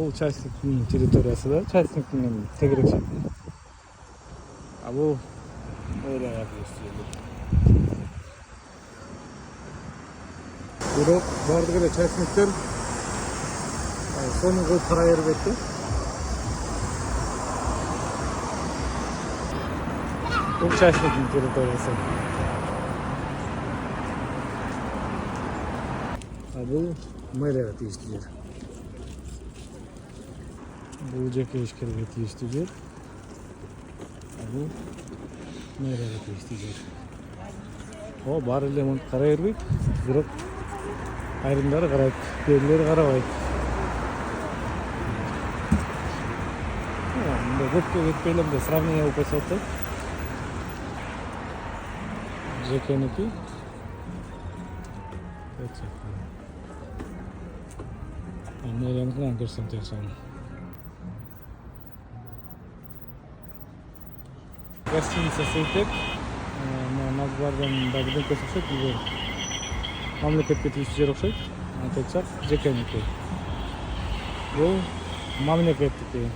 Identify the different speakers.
Speaker 1: бул частниктин территориясы да, частниктин тегерек шекли. А бул мэрия жерлер. Бирок баардык эле частниктер сонун коюп карай бербейт да. Бул частниктин территориясы. А бул мэрияга тийиштүү жер. Бул жеке ишкерге тийиштүү жер. А бул мэрияга тийиштүү жер. О, баары эле мынтип карай бербейт, бирок айрымдары карайт, кээдилери карабайт. Мындай көпкө кетпей эле мындай сравнение болуп калса болот да. Жекеники. Мэрияныкынан көрсөм текшен. Гостиница Сейтек. Назбардан да бирдеке окшойт, бизде мамлекетке тийиштүү жер окшойт. Айтсак, жекеники. Бул мамлекеттики.